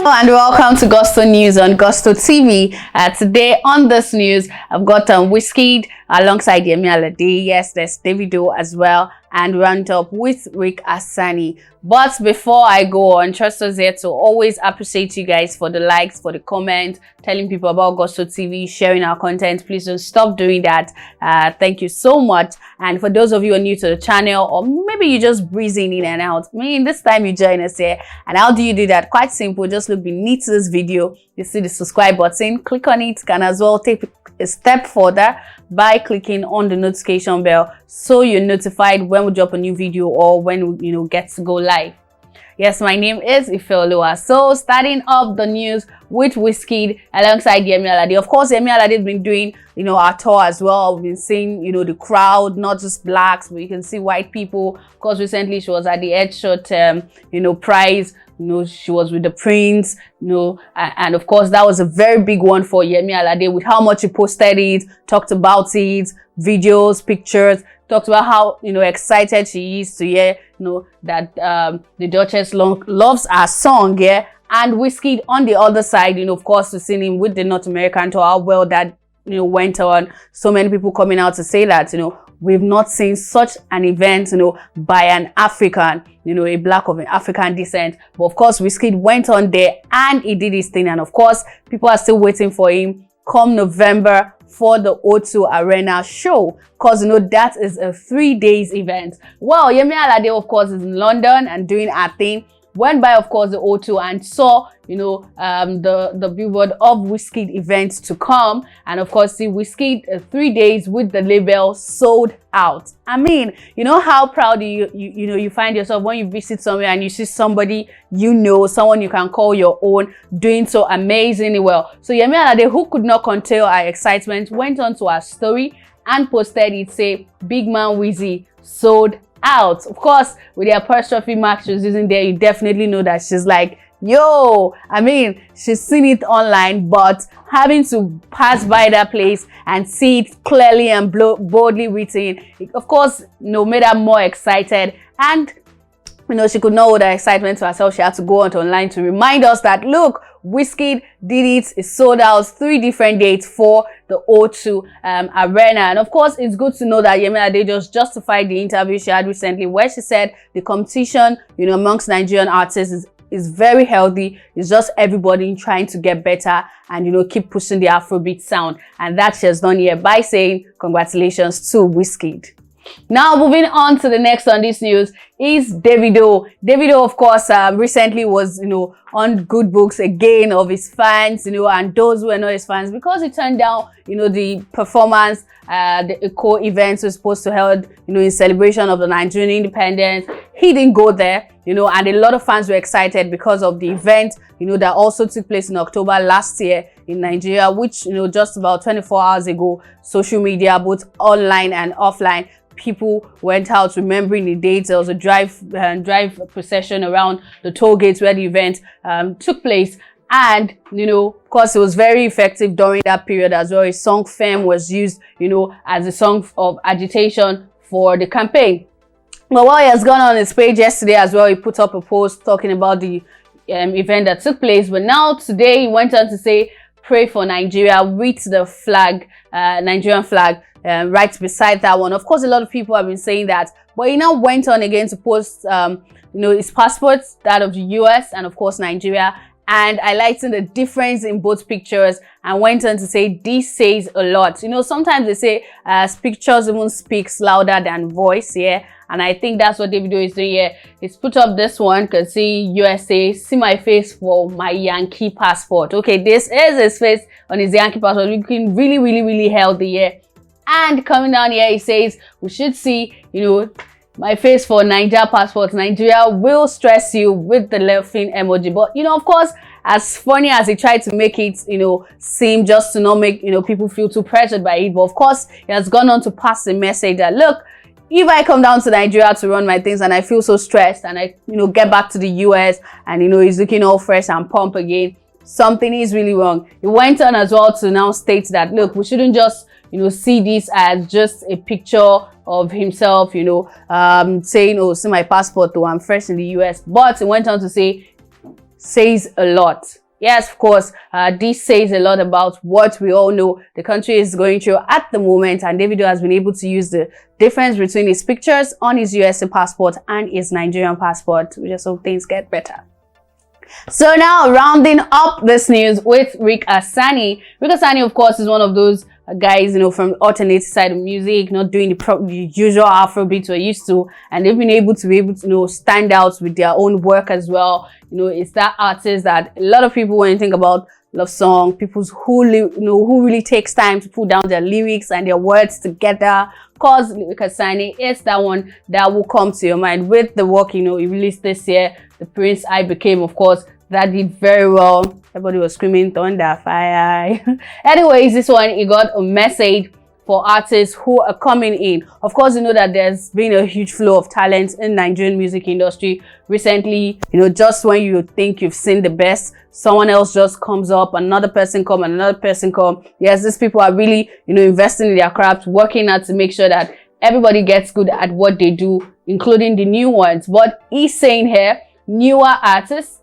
And welcome to Gusto News on Gusto TV. Today on this news, I've got Wizkid alongside Yemi Alade. Yes, there's Davido as well, and round up with Assani. But before I go on, trust us here to always appreciate you guys for the likes, for the comments, telling people about Gusto TV, sharing our content. Please don't stop doing that. Thank you so much. And for those of you who are new to the channel, or maybe you're just breezing in and out, this time you join us here. And how do you do that? Quite simple. Just look beneath this video. You see the subscribe button. Click on it. Can as well take a step further by clicking on the notification bell so you're notified when we drop a new video or when we get to go live. Yes, my name is Ifeoluwa. So starting off the news with Wizkid alongside Yemi Alade. Of course, Yemi Alade has been doing our tour as well. We've been seeing the crowd, not just blacks, but you can see white people. Of course, recently she was at the headshot prize. She was with the prince, and of course that was a very big one for Yemi Alade with how much he posted it, talked about it, videos, pictures, talked about how excited she is to hear that the Duchess loves her song, yeah. And Wizkid on the other side, of course, we've seen him with the North American tour, how well that went on. So many people coming out to say that we've not seen such an event by an African, a black of an African descent. But of course, Wizkid went on there and he did his thing. And of course, people are still waiting for him come November for the O2 Arena show, because that is a 3 days event. Well, Yemi Alade, of course, is in London and doing her thing. Went by, of course, the O2 and saw, the billboard of Wizkid events to come. And of course, see Wizkid 3 days with the label sold out. How proud you find yourself when you visit somewhere and you see somebody, someone you can call your own, doing so amazingly well. So Yemi Alade, who could not contain her excitement, went on to her story and posted it, say, "Big man Wizzy sold out." Of course, with the apostrophe mark she was using there, you definitely know that she's like, yo, she's seen it online, but having to pass by that place and see it clearly and boldly written, of course, made her more excited. And she could not hold her excitement to herself. She had to go on online to remind us that, look, Wizkid did it. It sold out 3 different dates for the O2 Arena. And of course, it's good to know that Yemi Alade just justified the interview she had recently, where she said the competition, amongst Nigerian artists is very healthy. It's just everybody trying to get better and keep pushing the Afrobeat sound. And that she has done here by saying congratulations to Wizkid. Now, moving on to the next on this news is Davido. Davido, of course, recently was, on good books again of his fans, and those who were not his fans, because he turned down, the performance, the Eco event was supposed to held, in celebration of the Nigerian independence. He didn't go there, and a lot of fans were excited because of the event, that also took place in October last year in Nigeria, which, just about 24 hours ago, social media, both online and offline, people went out remembering the dates. There was a drive procession around the toll gates where the event took place. And, of course, it was very effective during that period as well. His song Fame was used, as a song of agitation for the campaign. But while he has gone on his page yesterday as well, he put up a post talking about the event that took place. But now today he went on to say, "Pray for Nigeria," with the flag, Nigerian flag, right beside that one. Of course, a lot of people have been saying that, but he now went on again to post, his passports, that of the US and of course Nigeria, and highlighting the difference in both pictures, and went on to say this says a lot. Sometimes they say pictures even speaks louder than voice, yeah. And I think that's what Davido is doing here. He's put up this one, can see USA, see my face for my Yankee passport. Okay, this is his face on his Yankee passport, looking really, really, really healthy here. And coming down here, he says we should see, my face for Nigeria passport. Nigeria will stress you, with the laughing emoji. But of course, as funny as he tried to make it seem, just to not make people feel too pressured by it, but of course he has gone on to pass the message that, look, if I come down to Nigeria to run my things and I feel so stressed and I get back to the US and he's looking all fresh and pump again, something is really wrong. He went on as well to now state that, look, we shouldn't just see this as just a picture of himself, saying, oh, see my passport, though I'm fresh in the US. But he went on to say, says a lot. Yes, of course, this says a lot about what we all know the country is going through at the moment, and Davido has been able to use the difference between his pictures on his USA passport and his Nigerian passport. We just hope things get better. So now, rounding up this news with Rick Assani. Rick Assani, of course, is one of those guys, you know, from the alternative side of music, not doing the usual Afrobeat we're used to, and they've been able to, you know, stand out with their own work as well. You know, it's that artist that a lot of people, when you think about love song, people who really takes time to put down their lyrics and their words together. Cause Rick Assani is that one that will come to your mind with the work, you know, he released this year. The Prince I Became, of course, that did very well. Everybody was screaming thunder, fire. Anyways, this one, he got a message for artists who are coming in. Of course, you know that there's been a huge flow of talent in Nigerian music industry recently. You know, just when you think you've seen the best, someone else just comes up, another person come, and another person come. Yes, these people are really, you know, investing in their craft, working hard to make sure that everybody gets good at what they do, including the new ones. But he's saying here, newer artists,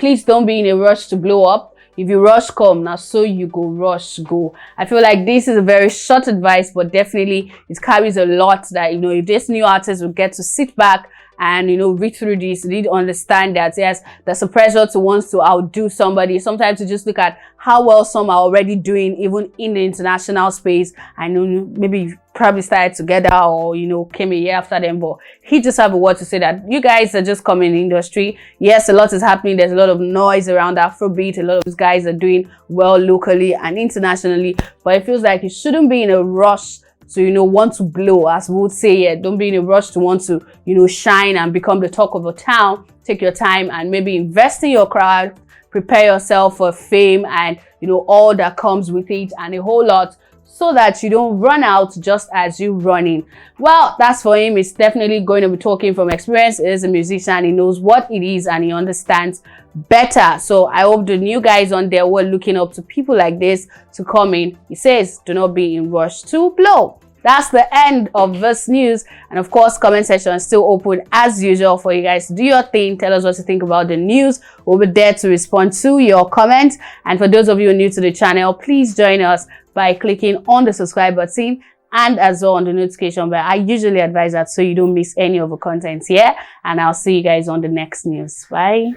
please don't be in a rush to blow up. If you rush come, now so you go rush go. I feel like this is a very short advice, but definitely it carries a lot that, you know, if this new artist will get to sit back and, you know, read through this, need to understand that, yes, there's a pressure to want to outdo somebody. Sometimes you just look at how well some are already doing, even in the international space. I know maybe you probably started together or, you know, came a year after them, but he just have a word to say that you guys are just coming in the industry. Yes, a lot is happening. There's a lot of noise around Afrobeat. A lot of these guys are doing well locally and internationally, but it feels like you shouldn't be in a rush to, you know, want to blow, as we would say. Yeah, don't be in a rush to want to, you know, shine and become the talk of a town. Take your time and maybe invest in your crowd, prepare yourself for fame and, you know, all that comes with it and a whole lot, so that you don't run out just as you run in. Well, that's for him. He's definitely going to be talking from experience. He is a musician. He knows what it is and he understands better. So I hope the new guys on there were looking up to people like this to come in. He says, do not be in rush to blow. That's the end of this news. And of course, comment section is still open as usual for you guys to do your thing. Tell us what you think about the news. We'll be there to respond to your comments. And for those of you new to the channel, please join us by clicking on the subscribe button and as well on the notification bell. I usually advise that so you don't miss any of the content here. And I'll see you guys on the next news. Bye.